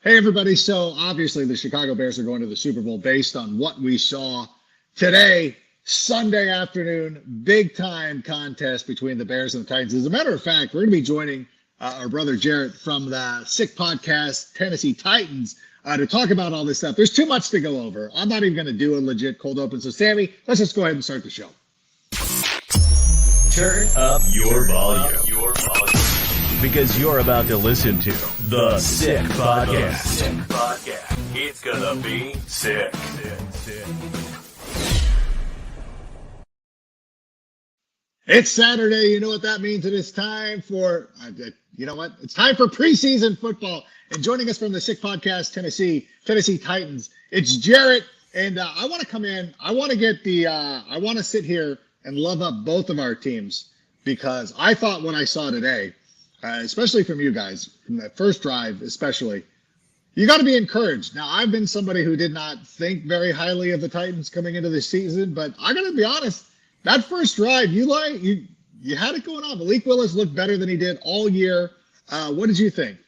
Hey, everybody. So obviously the Chicago Bears are going to the Super Bowl based on what we saw today, Sunday afternoon, big time contest between the Bears and the Titans. As a matter of fact, we're going to be joining our brother Jarett from the Sick Podcast, Tennessee Titans, to talk about all this stuff. There's too much to go over. I'm not even going to do a legit cold open. So, Sammy, let's just go ahead and start the show. Turn up your volume. Because you're about to listen to the Sick Podcast. It's gonna be sick. It's Saturday. You know what that means. It is time for, It's time for preseason football. And joining us from the Sick Podcast, Tennessee Titans, it's Jarett. And I want to come in. I want to sit here and love up both of our teams because I thought what I saw today, especially from you guys, from that first drive especially, you got to be encouraged. Now, I've been somebody who did not think very highly of the Titans coming into the season, but I got to be honest, that first drive, you had it going on. Malik Willis looked better than he did all year. What did you think?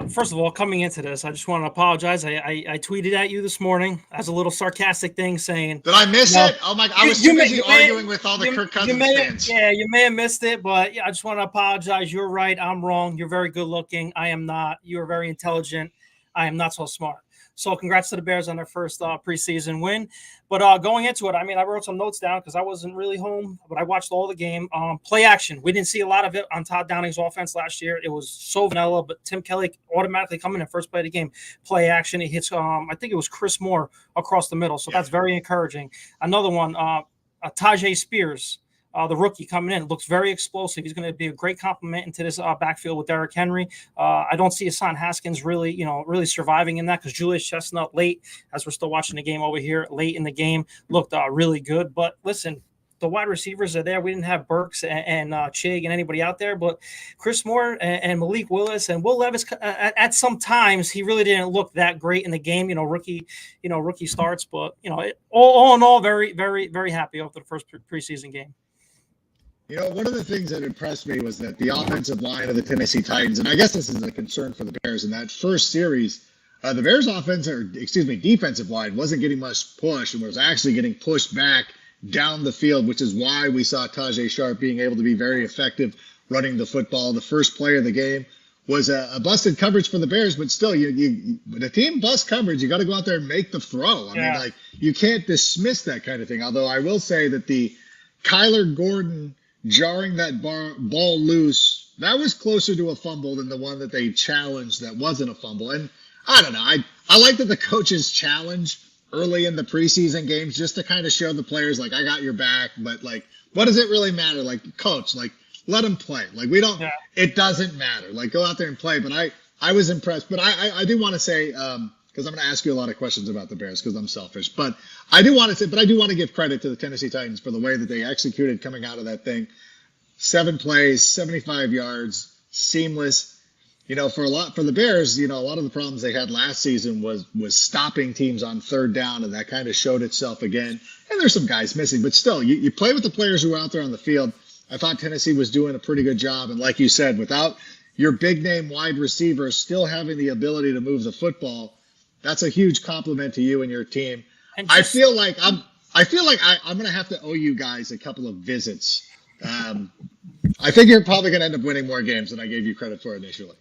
First of all, coming into this, I just want to apologize. I tweeted at you this morning as a little sarcastic thing saying... Did I miss it? Oh, my God. I was too busy arguing with all the Kirk Cousins fans. Yeah, you may have missed it, but yeah, I just want to apologize. You're right. I'm wrong. You're very good looking. I am not. You're very intelligent. I am not so smart. So congrats to the Bears on their first preseason win. But going into it, I wrote some notes down because I wasn't really home, but I watched all the game. Play action. We didn't see a lot of it on Todd Downing's offense last year. It was so vanilla, but Tim Kelly automatically coming in first play of the game. Play action. He hits, I think it was Chris Moore across the middle. So that's very encouraging. Another one, Tajay Spears. The rookie coming in looks very explosive. He's going to be a great complement into this backfield with Derrick Henry. I don't see Hassan Haskins really surviving in that because Julius Chestnut late, as we're still watching the game over here, late in the game, looked really good. But listen, the wide receivers are there. We didn't have Burks and Chig and anybody out there, but Chris Moore and Malik Willis and Will Levis at some times he really didn't look that great in the game. Rookie starts, but all in all, very, very, very happy after the first preseason game. One of the things that impressed me was that the offensive line of the Tennessee Titans, and I guess this is a concern for the Bears in that first series, the Bears defensive line wasn't getting much push and was actually getting pushed back down the field, which is why we saw Tajay Sharp being able to be very effective running the football. The first play of the game was a busted coverage for the Bears, but still, when a team busts coverage, you got to go out there and make the throw. I mean, you can't dismiss that kind of thing. Although I will say that the Kyler Gordon jarring that ball loose, that was closer to a fumble than the one that they challenged that wasn't a fumble. And I don't know. I like that the coaches challenge early in the preseason games just to kind of show the players, like, I got your back. But, like, what does it really matter? Like, coach, like, let them play. Like, it doesn't matter. Like, go out there and play. But I was impressed. But I do want to say, because I'm going to ask you a lot of questions about the Bears because I'm selfish. But I do want to give credit to the Tennessee Titans for the way that they executed coming out of that thing. 7 plays, 75 yards, seamless. For the Bears, a lot of the problems they had last season was stopping teams on third down, and that kind of showed itself again. And there's some guys missing, but still, you play with the players who are out there on the field. I thought Tennessee was doing a pretty good job. And like you said, without your big name wide receivers still having the ability to move the football, that's a huge compliment to you and your team. And I feel like I'm going to have to owe you guys a couple of visits. I think you're probably going to end up winning more games than I gave you credit for initially.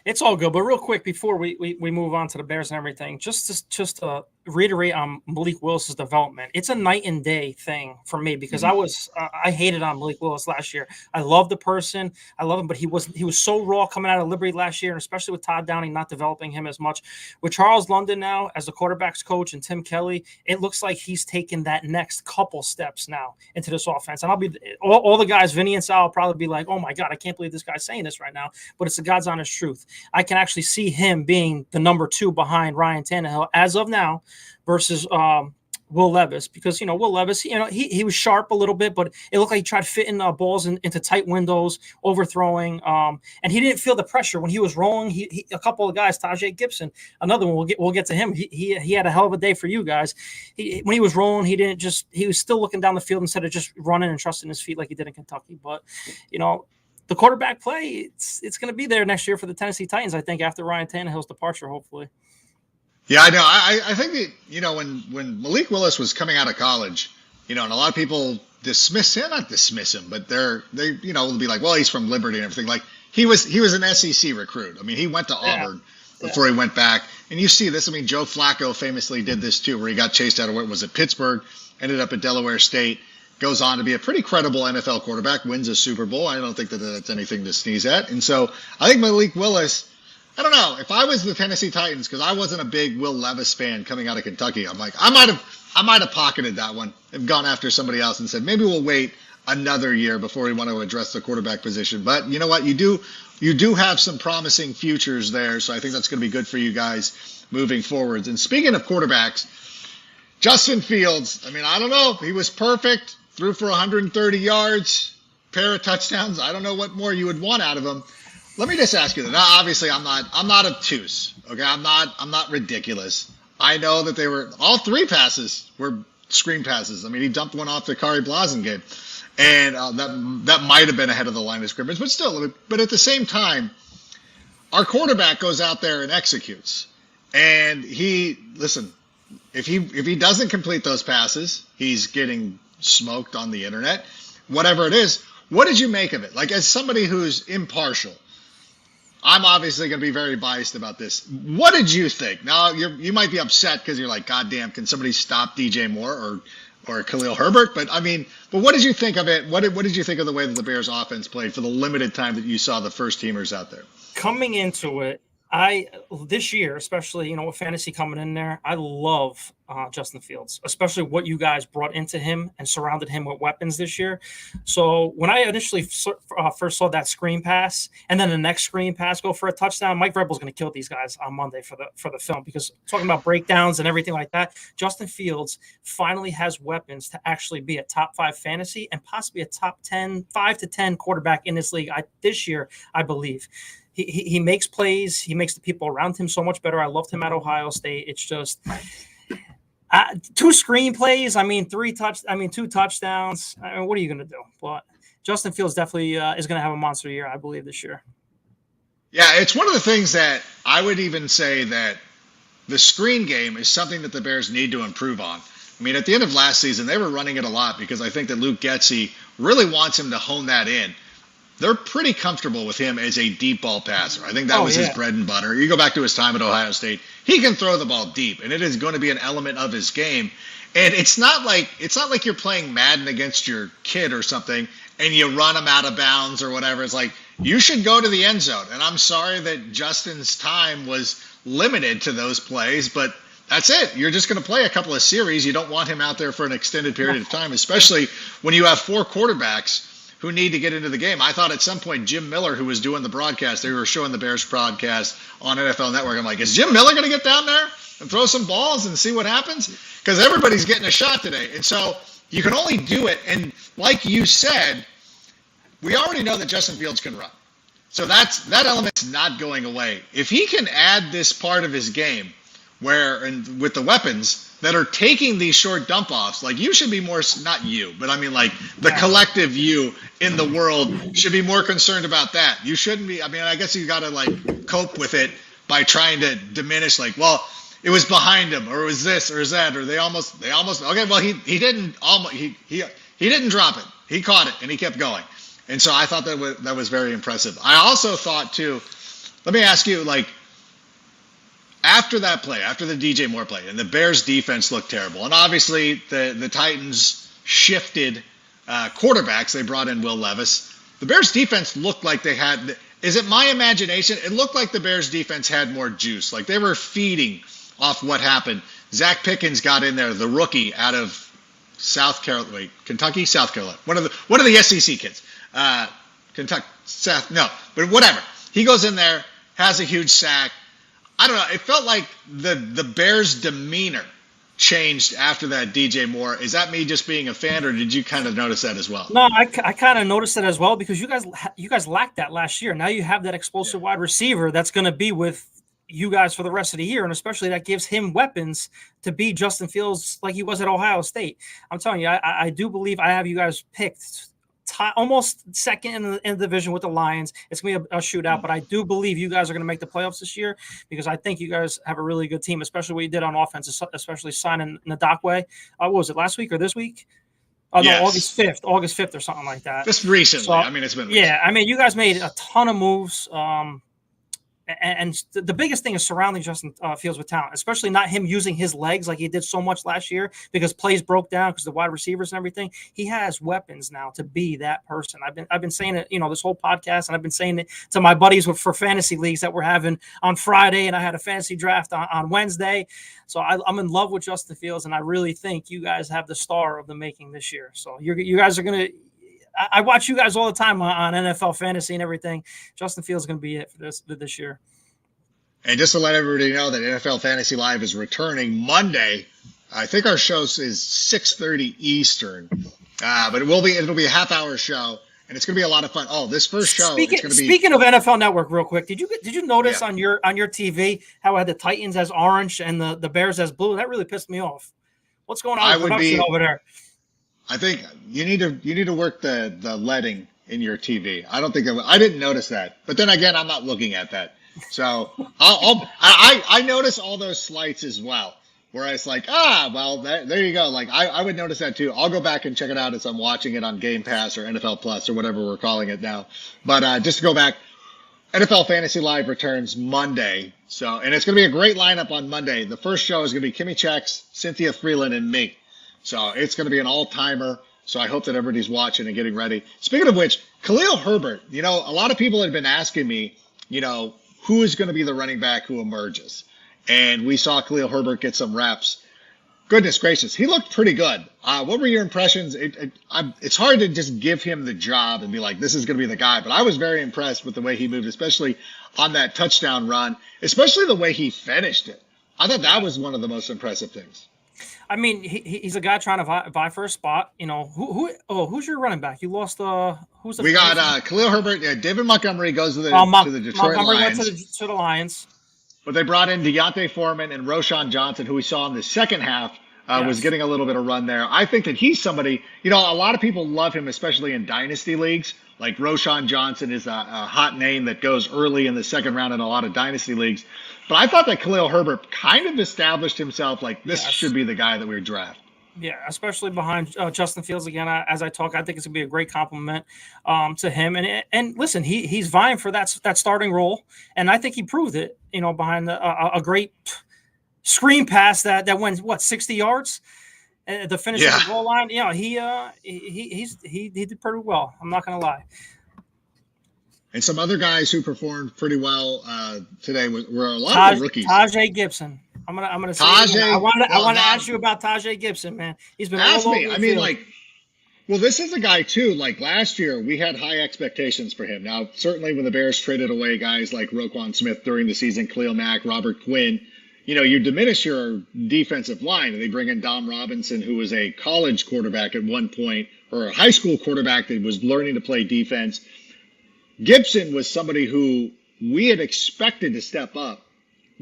It's all good, but real quick before we move on to the Bears and everything, just to reiterate on Malik Willis's development, it's a night and day thing for me because I hated on Malik Willis last year. I love the person, I love him, but he was so raw coming out of Liberty last year, and especially with Todd Downing not developing him as much. With Charles London now as the quarterbacks coach and Tim Kelly, it looks like he's taken that next couple steps now into this offense. And I'll be all the guys, Vinny and Sal, will probably be like, "Oh my God, I can't believe this guy's saying this right now," but it's the God's honest truth. I can actually see him being the number 2 behind Ryan Tannehill as of now versus Will Levis, because Will Levis, he was sharp a little bit, but it looked like he tried fitting balls into tight windows, overthrowing, and he didn't feel the pressure when he was rolling. He a couple of guys, Tajay Gibson, another one. We'll get to him. He had a hell of a day for you guys. When he was rolling, he was still looking down the field instead of just running and trusting his feet like he did in Kentucky. But the quarterback play, it's going to be there next year for the Tennessee Titans, I think, after Ryan Tannehill's departure, hopefully. Yeah, I know. I think that, when Malik Willis was coming out of college, and a lot of people not dismiss him, but they will be like, well, he's from Liberty and everything. Like he was an SEC recruit. I mean, he went to Auburn before he went back. And you see this. I mean, Joe Flacco famously did this too, where he got chased out of where was it, Pittsburgh, ended up at Delaware State, goes on to be a pretty credible NFL quarterback, wins a Super Bowl. I don't think that that's anything to sneeze at. And so I think Malik Willis, I don't know, if I was the Tennessee Titans, because I wasn't a big Will Levis fan coming out of Kentucky, I'm like, I might have pocketed that one and gone after somebody else and said, maybe we'll wait another year before we want to address the quarterback position. But you know what? You do have some promising futures there. So I think that's going to be good for you guys moving forwards. And speaking of quarterbacks, Justin Fields, I mean, I don't know. He was perfect, threw for 130 yards, pair of touchdowns. I don't know what more you would want out of him. Let me just ask you that. Now, obviously, I'm not obtuse. Okay, I'm not ridiculous. I know that all three passes were screen passes. I mean, he dumped one off the Kari Blasen game, and that might have been ahead of the line of scrimmage, but still. But at the same time, our quarterback goes out there and executes, and if he doesn't complete those passes, he's getting smoked on the internet, whatever it is. What did you make of it? Like, as somebody who's impartial, I'm obviously going to be very biased about this. What did you think? Now, you might be upset because you're like, God damn, can somebody stop DJ Moore or Khalil Herbert? But what did you think of it? What did you think of the way that the Bears offense played for the limited time that you saw the first teamers out there? Coming into it, this year, especially, with fantasy coming in there, I love Justin Fields, especially what you guys brought into him and surrounded him with weapons this year. So when I initially first saw that screen pass and then the next screen pass go for a touchdown, Mike Vrabel's going to kill these guys on Monday for the film, because talking about breakdowns and everything like that, Justin Fields finally has weapons to actually be a top 5 fantasy and possibly a top 10, 5 to 10 quarterback in this league this year, I believe. He makes plays. He makes the people around him so much better. I loved him at Ohio State. It's just 2 screenplays. 2 touchdowns. What are you going to do? But Justin Fields definitely is going to have a monster year, I believe, this year. Yeah, it's one of the things that I would even say that the screen game is something that the Bears need to improve on. I mean, at the end of last season, they were running it a lot because I think that Luke Getsy really wants him to hone that in. They're pretty comfortable with him as a deep ball passer. I think that was his bread and butter. You go back to his time at Ohio State, he can throw the ball deep, and it is going to be an element of his game. And it's not like you're playing Madden against your kid or something and you run him out of bounds or whatever. It's like, you should go to the end zone. And I'm sorry that Justin's time was limited to those plays, but that's it. You're just going to play a couple of series. You don't want him out there for an extended period of time, especially when you have 4 quarterbacks who need to get into the game. I thought at some point Jim Miller, who was doing the broadcast, they were showing the Bears broadcast on NFL Network. I'm like, is Jim Miller going to get down there and throw some balls and see what happens? Because everybody's getting a shot today. And so you can only do it. And like you said, we already know that Justin Fields can run. So that element's not going away. If he can add this part of his game and with the weapons that are taking these short dump offs, like you should be more, not you, but I mean like the collective you in the world should be more concerned about that. You shouldn't be. I mean, I guess you got to like cope with it by trying to diminish, like, well, it was behind him, or it was this or that, or they almost okay, well, he didn't drop it. He caught it and he kept going. And so I thought that was very impressive. I also thought too, let me ask you, like, after that play, after the DJ Moore play, and the Bears defense looked terrible, and obviously the Titans shifted quarterbacks. They brought in Will Levis. The Bears defense looked like they had, is it my imagination? It looked like the Bears defense had more juice. Like they were feeding off what happened. Zach Pickens got in there, the rookie out of Kentucky, South Carolina. One of the SEC kids. Kentucky, but whatever. He goes in there, has a huge sack. I don't know. It felt like the Bears' demeanor changed after that DJ Moore. Is that me just being a fan, or did you kind of notice that as well? No, I kind of noticed that as well, because you guys lacked that last year. Now you have that explosive wide receiver that's going to be with you guys for the rest of the year, and especially that gives him weapons to be Justin Fields like he was at Ohio State. I'm telling you, I do believe I have you guys picked almost second in the division with the Lions. It's going to be a shootout, but I do believe you guys are going to make the playoffs this year because I think you guys have a really good team, especially what you did on offense, especially signing Ndakwe. What was it, last week or this week? Oh, yes. No, August 5th or something like that. Just recently. So, it's been recent. Yeah, you guys made a ton of moves. And the biggest thing is surrounding Justin Fields with talent, especially not him using his legs like he did so much last year because plays broke down because the wide receivers and everything. He has weapons now to be that person. I've been saying it, this whole podcast, and I've been saying it to my buddies for fantasy leagues that we're having on Friday, and I had a fantasy draft on Wednesday. So I'm in love with Justin Fields, and I really think you guys have the star of the making this year. So you guys are gonna. I watch you guys all the time on NFL fantasy and everything. Justin Fields is going to be it for this year. And just to let everybody know that NFL Fantasy Live is returning Monday. I think our show is 6:30 Eastern, but it'll be a half-hour show, and it's going to be a lot of fun. Oh, this first show. Speaking of NFL Network, real quick, did you notice on your TV how I had the Titans as orange and the Bears as blue? That really pissed me off. What's going on with production over there? I think you need to work the leading in your TV. I don't think I didn't notice that, but then again, I'm not looking at that. So I notice all those slights as well, where it's like, well, there you go. Like I would notice that too. I'll go back and check it out as I'm watching it on Game Pass or NFL Plus or whatever we're calling it now. But just to go back, NFL Fantasy Live returns Monday. So, and it's going to be a great lineup on Monday. The first show is going to be Kimmy Chex, Cynthia Freeland, and me. So it's going to be an all-timer. So I hope that everybody's watching and getting ready. Speaking of which, Khalil Herbert, a lot of people had been asking me, who is going to be the running back who emerges? And we saw Khalil Herbert get some reps. Goodness gracious, he looked pretty good. What were your impressions? It's hard to just give him the job and be like, this is going to be the guy. But I was very impressed with the way he moved, especially on that touchdown run, especially the way he finished it. I thought that was one of the most impressive things. He's a guy trying to vie for a spot. Who's your running back? You lost who's the? We got Khalil Herbert. Yeah, David Montgomery goes to the Detroit Montgomery Lions. Went to the Lions. But they brought in Deontay Foreman and Roschon Johnson, who we saw in the second half, was getting a little bit of run there. I think that he's somebody. A lot of people love him, especially in dynasty leagues. Like Roschon Johnson is a hot name that goes early in the second round in a lot of dynasty leagues. But I thought that Khalil Herbert kind of established himself like this should be the guy that we draft. Yeah, especially behind Justin Fields again. As I talk, I think it's gonna be a great compliment to him. And listen, he's vying for that starting role, and I think he proved it. Behind a great screen pass that went 60 yards, the finish of the goal line. He did pretty well. I'm not gonna lie. And some other guys who performed pretty well today were a lot of the rookies. Tajay Gibson. I'm gonna say. I want to ask you about Tajay Gibson, man. He's been all over the field. Well, this is a guy too. Like last year, we had high expectations for him. Now, certainly when the Bears traded away guys like Roquan Smith during the season, Khalil Mack, Robert Quinn, you diminish your defensive line, and they bring in Dom Robinson, who was a college quarterback at one point, or a high school quarterback that was learning to play defense. Gibson was somebody who we had expected to step up,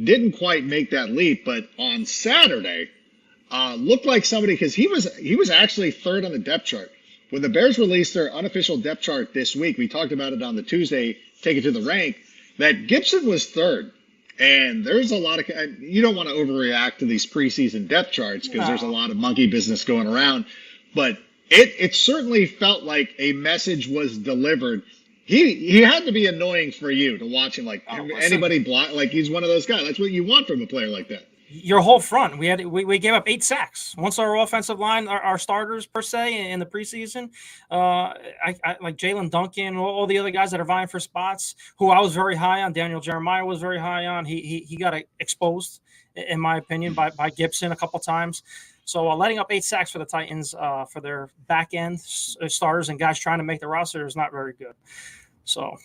didn't quite make that leap, but on Saturday looked like somebody, because he was actually third on the depth chart. When the Bears released their unofficial depth chart this week, we talked about it on the Tuesday, Take It to the Rank, that Gibson was third. And there's a lot of, you don't want to overreact to these preseason depth charts because there's a lot of monkey business going around, but it certainly felt like a message was delivered. He had to be annoying for you to watch him. Like anybody block, like he's one of those guys. That's what you want from a player like that. Your whole front. We gave up 8 sacks. Once our offensive line, our starters per se in the preseason, I like Jalen Duncan, all the other guys that are vying for spots, who I was very high on. Daniel Jeremiah was very high on. He got exposed, in my opinion, by Gibson a couple times. So letting up 8 sacks for the Titans for their back end starters and guys trying to make the roster is not very good. So,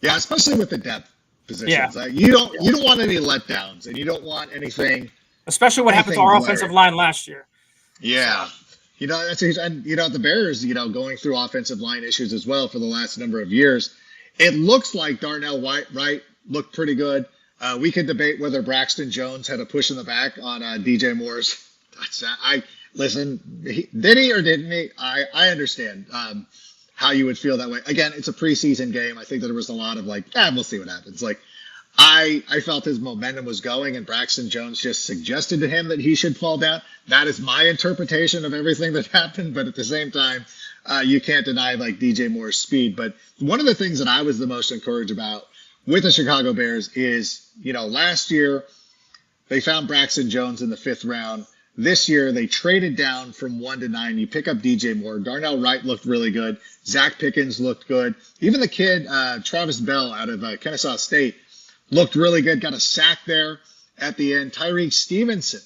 yeah, especially with the depth positions, you don't want any letdowns, and you don't want anything. Especially what happened to our offensive line last year. Yeah, the Bears, going through offensive line issues as well for the last number of years. It looks like Darnell Wright looked pretty good. We could debate whether Braxton Jones had a push in the back on DJ Moore's. Listen, did he or didn't he? I understand how you would feel that way. Again, it's a preseason game. I think that there was a lot of like, we'll see what happens. Like, I felt his momentum was going, and Braxton Jones just suggested to him that he should fall down. That is my interpretation of everything that happened. But at the same time, you can't deny like DJ Moore's speed. But one of the things that I was the most encouraged about with the Chicago Bears is, last year they found Braxton Jones in the 5th round. This year, they traded down from 1 to 9. You pick up DJ Moore. Darnell Wright looked really good. Zach Pickens looked good. Even the kid, Travis Bell out of Kennesaw State, looked really good. Got a sack there at the end. Tyreek Stevenson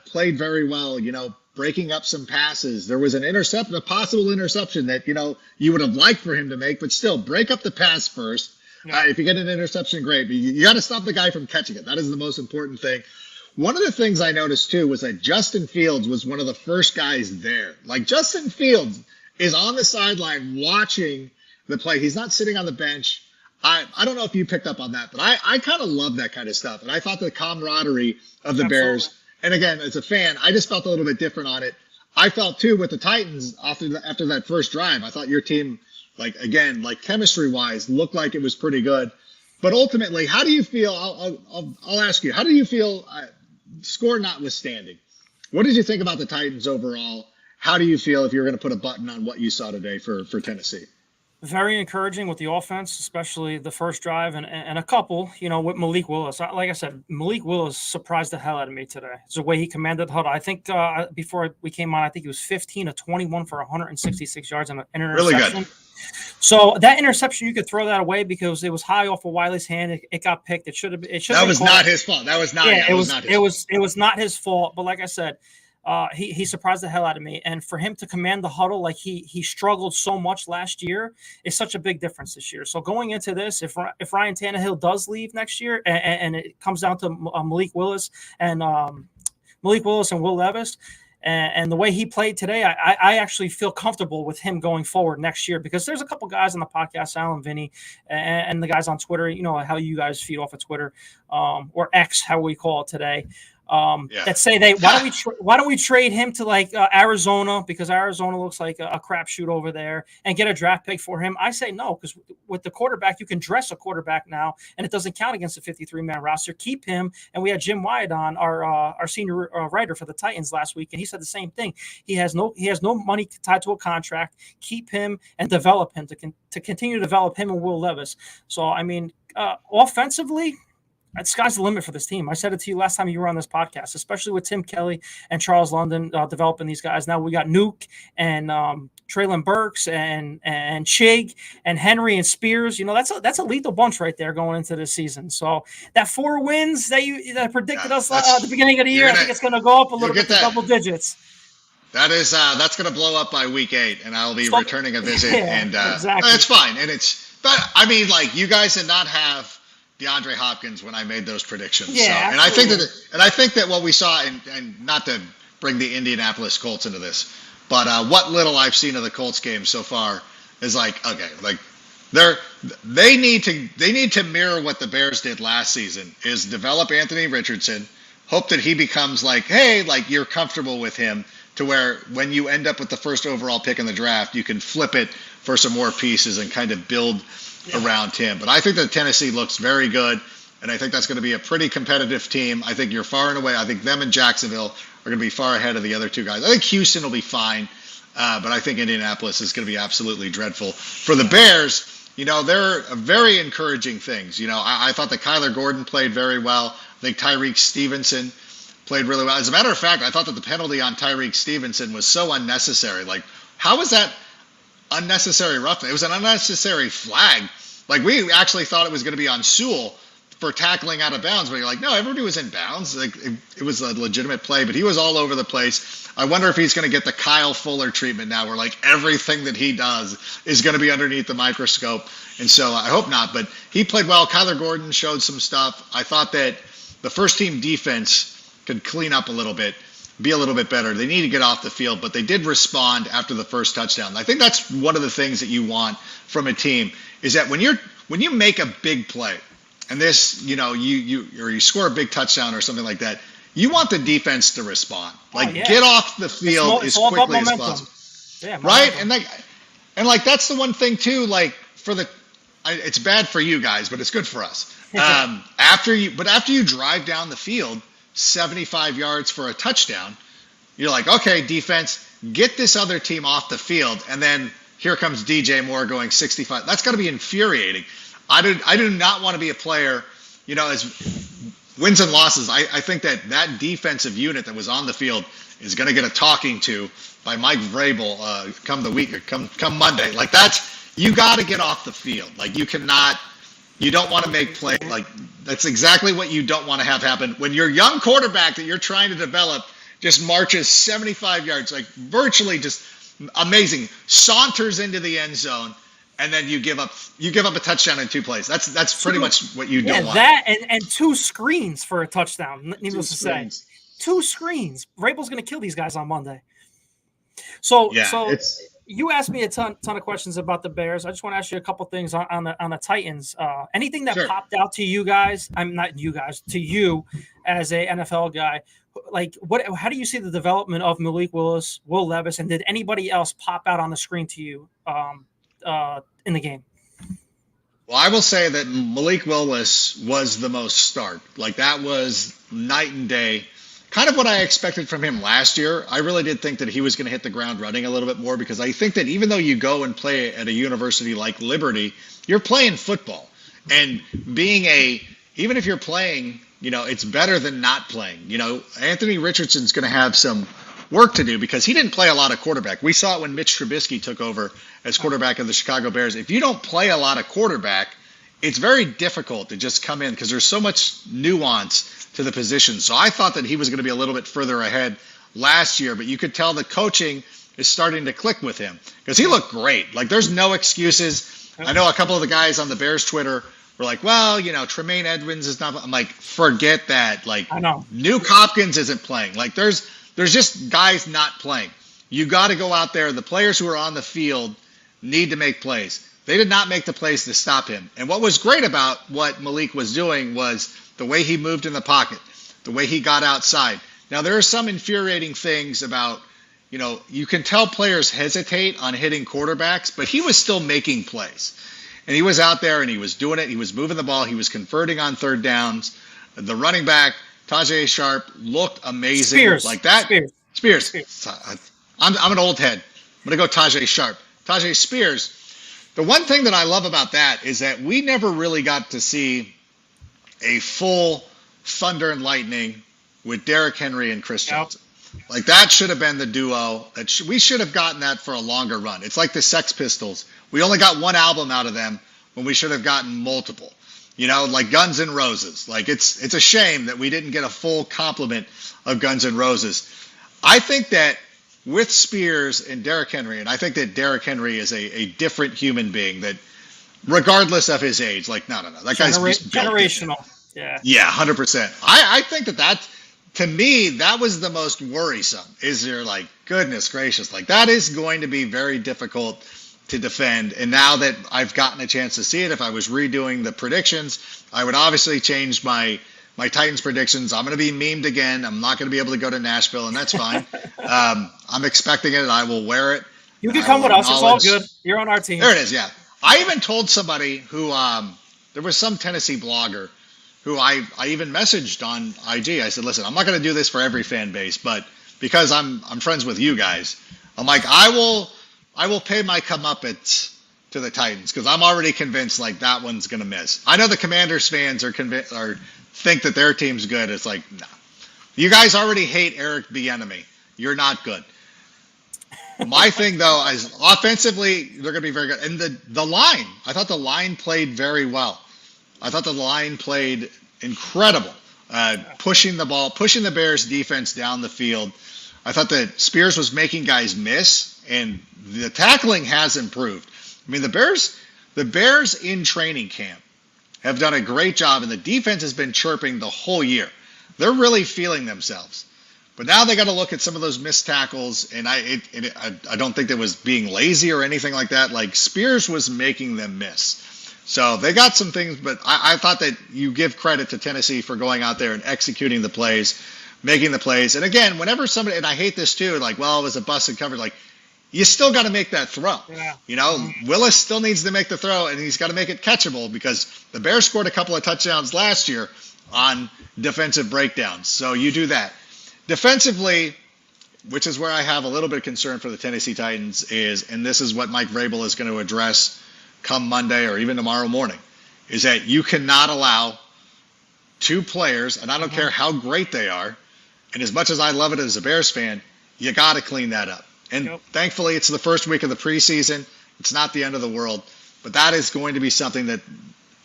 played very well, breaking up some passes. There was a possible interception that, you would have liked for him to make, but still break up the pass first. If you get an interception, great. But you got to stop the guy from catching it. That is the most important thing. One of the things I noticed, too, was that Justin Fields was one of the first guys there. Like, Justin Fields is on the sideline watching the play. He's not sitting on the bench. I don't know if you picked up on that, but I kind of love that kind of stuff. And I thought the camaraderie of the Bears, and again, as a fan, I just felt a little bit different on it. I felt, too, with the Titans after that first drive. I thought your team, like chemistry-wise, looked like it was pretty good. But ultimately, how do you feel? I'll ask you, how do you feel, score notwithstanding? What did you think about the Titans overall? How do you feel if you're going to put a button on what you saw today for Tennessee? Very encouraging with the offense, especially the first drive and a couple, with Malik Willis. Like I said, Malik Willis surprised the hell out of me today. It's the way he commanded the huddle. I think before we came on, I think he was 15 of 21 for 166 yards and an interception. Really good. So that interception, you could throw that away because it was high off of Wiley's hand. It got picked. It should have. That was not his fault. That was not. Yeah, it was not his fault. But like I said, he surprised the hell out of me. And for him to command the huddle like he struggled so much last year is such a big difference this year. So going into this, if Ryan Tannehill does leave next year and it comes down to Malik Willis and Will Levis. And the way he played today, I actually feel comfortable with him going forward next year because there's a couple guys on the podcast, Alan, Vinny, and the guys on Twitter, how you guys feed off of Twitter or X, how we call it today, that say why don't we trade him to Arizona because Arizona looks like a crapshoot over there and get a draft pick for him. I say no because with the quarterback, you can dress a quarterback now and it doesn't count against a 53-man roster. Keep him. And we had Jim Wyatt on, our senior writer for the Titans last week, and he said the same thing. He has no money tied to a contract. Keep him and develop him to continue to develop him and Will Levis. So I mean, offensively, the sky's the limit for this team. I said it to you last time you were on this podcast, especially with Tim Kelly and Charles London developing these guys. Now we got Nuke and Traylon Burks and Chig and Henry and Spears. That's a lethal bunch right there going into this season. So that 4 wins that predicted us at the beginning of the year, I think it's going to go up a little bit to double digits. That is that's going to blow up by week 8, and I'll be returning a visit. And exactly. It's fine. But I mean, you guys did not have DeAndre Hopkins when I made those predictions. Yeah, and I think that what we saw, and not to bring the Indianapolis Colts into this, but what little I've seen of the Colts game so far is they need to mirror what the Bears did last season, is develop Anthony Richardson, hope that he becomes you're comfortable with him to where when you end up with the first overall pick in the draft, you can flip it for some more pieces and kind of build around him. But I think that Tennessee looks very good, and I think that's going to be a pretty competitive team. I think you're far and away. I think them and Jacksonville are going to be far ahead of the other two guys. I think Houston will be fine, but I think Indianapolis is going to be absolutely dreadful. For the Bears, they're very encouraging things. I thought that Kyler Gordon played very well. I think Tyreek Stevenson played really well. As a matter of fact, I thought that the penalty on Tyreek Stevenson was so unnecessary. How was that unnecessary roughness? It was an unnecessary flag. We actually thought it was going to be on Sewell for tackling out of bounds, but you're no, everybody was in bounds. It was a legitimate play, but he was all over the place. I wonder if he's going to get the Kyle Fuller treatment now, where everything that he does is going to be underneath the microscope. And so I hope not, but he played well. Kyler Gordon showed some stuff. I thought that the first team defense could clean up a little bit, be a little bit better. They need to get off the field, but they did respond after the first touchdown. I think that's one of the things that you want from a team, is that when you make a big play, and this, you score a big touchdown or something like that, you want the defense to respond. Like, yeah. get off the field as quickly as possible. Yeah, right? And like that's the one thing too, like it's bad for you guys, but it's good for us. After you drive down the field 75 yards for a touchdown, you're like, okay, defense, get this other team off the field, and then here comes DJ Moore going 65. That's got to be infuriating. I do not want to be a player, as wins and losses. I think that defensive unit that was on the field is going to get a talking to by Mike Vrabel come Monday. Like you got to get off the field. Like you don't want to make play. Like that's exactly what you don't want to have happen when your young quarterback that you're trying to develop just marches 75 yards, like virtually just amazing, saunters into the end zone, and then you give up a touchdown in 2 plays. That's pretty much what you don't want. That and 2 screens for a touchdown. Needless to say, 2 screens. Vrabel's going to kill these guys on Monday. So you asked me a ton of questions about the Bears. I just want to ask you a couple things on the Titans. Anything that popped out to you guys? I'm not you guys, to you as a NFL guy. Like how do you see the development of Malik Willis, Will Levis, and did anybody else pop out on the screen to you in the game? Well, I will say that Malik Willis was the most stark. Like that was night and day. Kind of what I expected from him last year. I really did think that he was going to hit the ground running a little bit more because I think that even though you go and play at a university like Liberty, you're playing football. And even if you're playing, it's better than not playing. Anthony Richardson's going to have some work to do because he didn't play a lot of quarterback. We saw it when Mitch Trubisky took over as quarterback of the Chicago Bears. If you don't play a lot of quarterback, it's very difficult to just come in because there's so much nuance to the position. So I thought that he was going to be a little bit further ahead last year, but you could tell the coaching is starting to click with him because he looked great. Like there's no excuses. I know a couple of the guys on the Bears Twitter were like, well, Tremaine Edmonds is not. I'm like, forget that. Like I know Nuke Hopkins isn't playing. Like there's just guys not playing. You got to go out there. The players who are on the field need to make plays. They did not make the plays to stop him. And what was great about what Malik was doing was the way he moved in the pocket, the way he got outside. Now, there are some infuriating things about, you can tell players hesitate on hitting quarterbacks, but he was still making plays. And he was out there and he was doing it. He was moving the ball. He was converting on third downs. The running back, Tajay Sharp, looked amazing. Spears. Like that. Spears. I'm an old head. I'm going to go Tajay Sharp. Tajay Spears. The one thing that I love about that is that we never really got to see a full thunder and lightning with Derrick Henry and Chris Johnson. Like that should have been the duo. We should have gotten that for a longer run. It's like the Sex Pistols. We only got one album out of them when we should have gotten multiple. Like Guns N' Roses. Like it's a shame that we didn't get a full complement of Guns N' Roses. I think that with Spears and Derrick Henry, and I think that Derrick Henry is a different human being that regardless of his age, like no, that guy's generational. Yeah, 100%. I think that to me, that was the most worrisome. Is there like, goodness gracious, like that is going to be very difficult to defend. And now that I've gotten a chance to see it, if I was redoing the predictions, I would obviously change my Titans predictions. I'm going to be memed again. I'm not going to be able to go to Nashville, and that's fine. I'm expecting it, and I will wear it. You can come with us. It's all good. You're on our team. There it is, yeah. I even told somebody who there was some Tennessee blogger who I even messaged on IG. I said, listen, I'm not going to do this for every fan base, but because I'm friends with you guys, I'm like, I will pay my comeuppance to the Titans because I'm already convinced like that one's going to miss. I know the Commanders fans are convinced or think that their team's good. It's like, no. You guys already hate Eric Bieniemy. You're not good. My thing, though, is offensively, they're going to be very good. And the line, I thought the line played very well. I thought the line played incredible, pushing the ball, pushing the Bears defense down the field. I thought that Spears was making guys miss, and the tackling has improved. I mean, the Bears in training camp have done a great job, and the defense has been chirping the whole year. They're really feeling themselves. But now they got to look at some of those missed tackles, and I don't think that was being lazy or anything like that. Like Spears was making them miss. So they got some things, but I thought that you give credit to Tennessee for going out there and executing the plays. making the plays. And again, whenever somebody, and I hate this too, like, well, it was a busted coverage, like, you still got to make that throw. Yeah. You know, Willis still needs to make the throw, and he's got to make it catchable because the Bears scored a couple of touchdowns last year on defensive breakdowns. So you do that. Defensively, which is where I have a little bit of concern for the Tennessee Titans is, and this is what Mike Vrabel is going to address come Monday or even tomorrow morning, is that you cannot allow two players, and I don't care how great they are, and as much as I love it as a Bears fan, you got to clean that up. And thankfully, it's the first week of the preseason. It's not the end of the world. But that is going to be something that,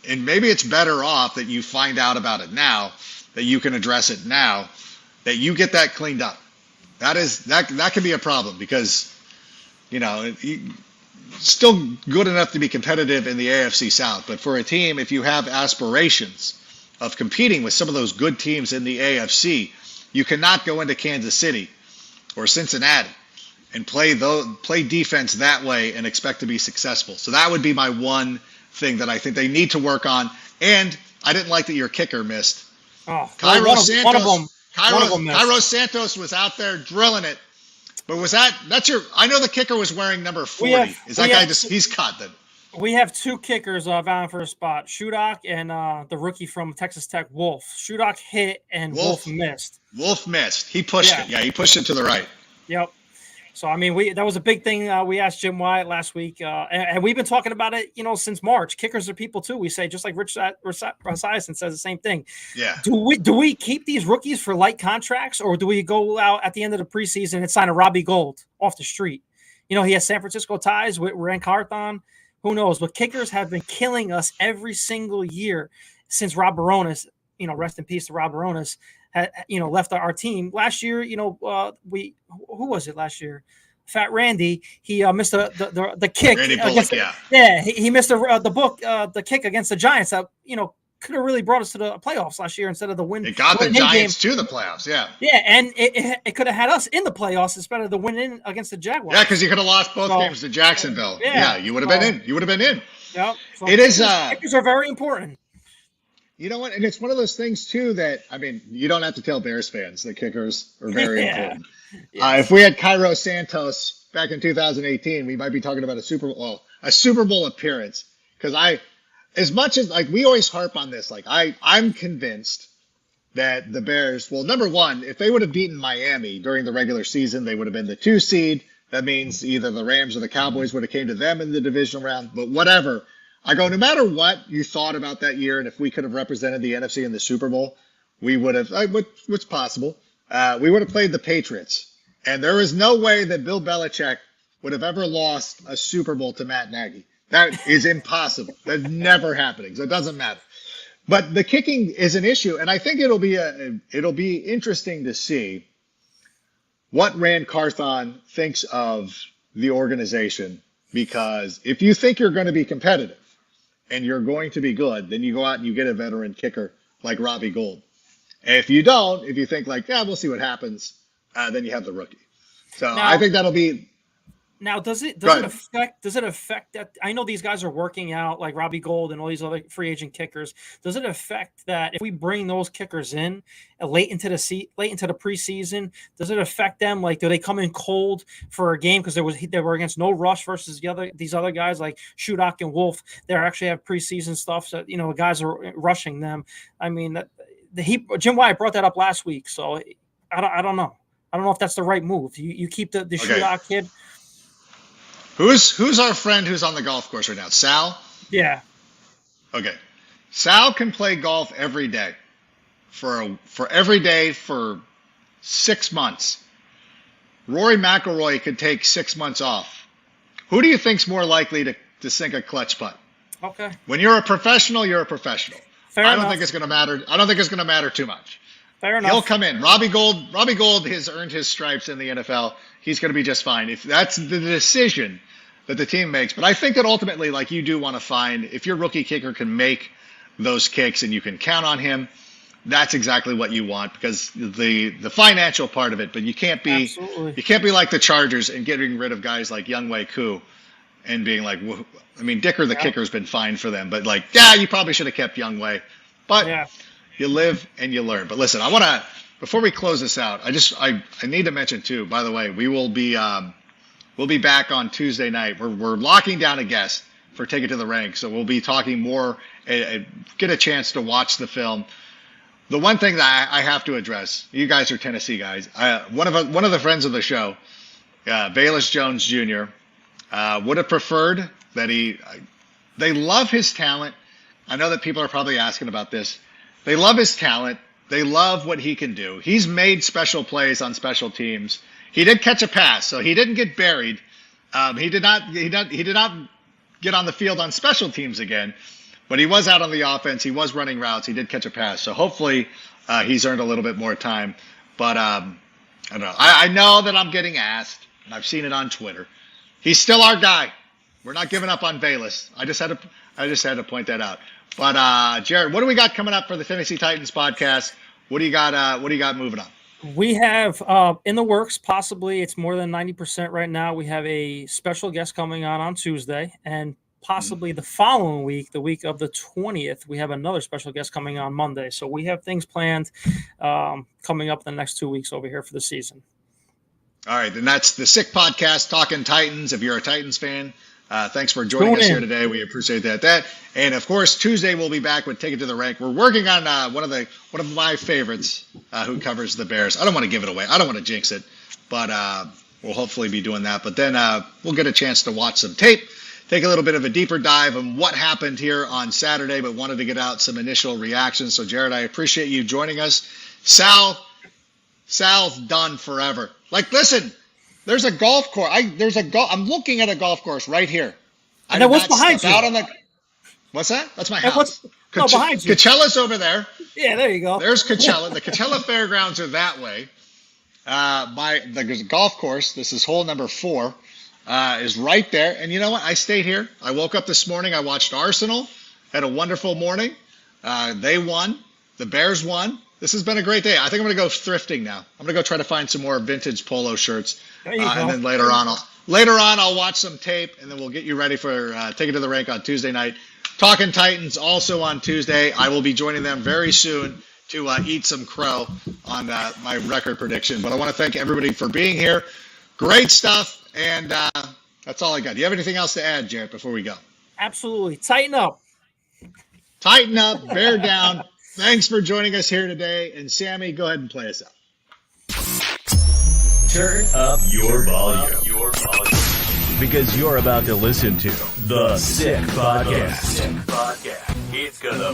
and maybe it's better off that you find out about it now, that you can address it now, that you get that cleaned up. That can be a problem because, you know, still good enough to be competitive in the AFC South. But for a team, if you have aspirations of competing with some of those good teams in the AFC, you cannot go into Kansas City or Cincinnati and play defense that way and expect to be successful. So that would be my one thing that I think they need to work on. And I didn't like that your kicker missed. Oh, Cairo Santos. One of them Cairo Santos was out there drilling it. But that's your, I know the kicker was wearing number 40. He's caught then? We have two kickers vying for a spot, Shudak and the rookie from Texas Tech, Wolf. Shudak hit and Wolf missed. Wolf missed. He pushed it. Yeah, he pushed it to the right. Yep. So, I mean, that was a big thing. We asked Jim Wyatt last week, and we've been talking about it, since March. Kickers are people, too. We say, just like Rich Esiason says the same thing. Yeah. Do we keep these rookies for light contracts, or do we go out at the end of the preseason and sign a Robbie Gould off the street? He has San Francisco ties with Rank and Jarett. Who knows? But kickers have been killing us every single year since Rob Baronis, rest in peace to Rob Baronis, left our team last year. Who was it last year? Fat Randy. He missed the kick. Randy Bullock, he missed the kick against the Giants. That could have really brought us to the playoffs last year instead of the win. It got the Giants to the playoffs. Yeah. Yeah, and it could have had us in the playoffs instead of the win in against the Jaguars. Yeah, because you could have lost both games to Jacksonville. Yeah, you would have been in. You would have been in. Yeah. So it is. Kickers are very important. You know what? And it's one of those things, too, that, I mean, you don't have to tell Bears fans that kickers are very important. Yeah. If we had Cairo Santos back in 2018, we might be talking about a Super Bowl appearance. Because as much as, we always harp on this, I'm convinced that the Bears, well, number one, if they would have beaten Miami during the regular season, they would have been the 2 seed. That means either the Rams or the Cowboys would have came to them in the divisional round. But whatever. I go, no matter what you thought about that year, and if we could have represented the NFC in the Super Bowl, we would have, what's possible, we would have played the Patriots. And there is no way that Bill Belichick would have ever lost a Super Bowl to Matt Nagy. That is impossible. That's never happening. So it doesn't matter. But the kicking is an issue, and I think it'll be interesting to see what Rand Carthon thinks of the organization, because if you think you're going to be competitive, and you're going to be good, then you go out and you get a veteran kicker like Robbie Gould. And if you don't, if you think we'll see what happens, then you have the rookie. So I think that'll be. Now, does it affect that? I know these guys are working out like Robbie Gould and all these other free agent kickers. Does it affect that if we bring those kickers in late into the preseason? Does it affect them? Do they come in cold for a game because they were against no rush versus these other guys like Shudak and Wolf? They actually have preseason stuff, so the guys are rushing them. I mean, Jim Wyatt brought that up last week, so I don't know. I don't know if that's the right move. You keep the Shudak kid. Who's our friend who's on the golf course right now? Sal? Yeah. Okay. Sal can play golf every day for 6 months. Rory McIlroy could take 6 months off. Who do you think's more likely to sink a clutch putt? Okay. When you're a professional, you're a professional. Fair enough. I don't think it's going to matter. I don't think it's going to matter too much. Fair enough. He'll come in. Robbie Gould has earned his stripes in the NFL. He's going to be just fine. If that's the decision that the team makes. But I think that ultimately, you do want to find, if your rookie kicker can make those kicks and you can count on him, that's exactly what you want, because the financial part of it. But you can't be like the Chargers and getting rid of guys like Younghoe Koo and being like, Dicker the kicker's been fine for them, but you probably should have kept Younghoe. But you live and you learn. But listen, I want before we close this out, I need to mention too. By the way, we'll be back on Tuesday night. We're locking down a guest for Take It to the Rank, so we'll be talking more and get a chance to watch the film. The one thing that I have to address, you guys are Tennessee guys. One of the friends of the show, Bayless Jones Jr., would have preferred that they love his talent. I know that people are probably asking about this. They love his talent. They love what he can do. He's made special plays on special teams. He did catch a pass, so he didn't get buried. He did not get on the field on special teams again, but he was out on the offense. He was running routes. He did catch a pass, so hopefully he's earned a little bit more time. But I don't know. I know that I'm getting asked, and I've seen it on Twitter. He's still our guy. We're not giving up on Bayless. I just had to point that out. But Jarett, what do we got coming up for the Tennessee Titans podcast? What do you got? What do you got moving on? We have in the works, possibly it's more than 90% right now. We have a special guest coming on Tuesday, and possibly the following week, the week of the 20th, we have another special guest coming on Monday. So we have things planned coming up in the next 2 weeks over here for the season. All right, and that's the Sick Podcast, Talking Titans. If you're a Titans fan, thanks for joining us here today. We appreciate that. And of course, Tuesday we'll be back with Take It to the Rank. We're working on one of my favorites who covers the Bears. I don't want to give it away. I don't want to jinx it, but we'll hopefully be doing that. But then we'll get a chance to watch some tape, take a little bit of a deeper dive on what happened here on Saturday, but wanted to get out some initial reactions. So Jarett, I appreciate you joining us. Sal's done forever. Like, listen, there's a golf course. I'm looking at a golf course right here. And then what's behind you? What's that? That's my house. Behind you. Coachella's over there. Yeah, there you go. There's Coachella. The Coachella Fairgrounds are that way. There's a golf course. This is hole number 4. Is right there. And you know what? I stayed here. I woke up this morning. I watched Arsenal. Had a wonderful morning. They won. The Bears won. This has been a great day. I think I'm going to go thrifting now. I'm going to go try to find some more vintage polo shirts. And then later on I'll watch some tape, and then we'll get you ready for Take It to the Rank on Tuesday night. Talking Titans also on Tuesday. I will be joining them very soon to eat some crow on my record prediction. But I want to thank everybody for being here. Great stuff, and that's all I got. Do you have anything else to add, Jarett, before we go? Absolutely. Tighten up. Tighten up. Bear down. Thanks for joining us here today. And Sammy, go ahead and play us out. Turn up your volume. Because you're about to listen to the Sick Podcast. It's gonna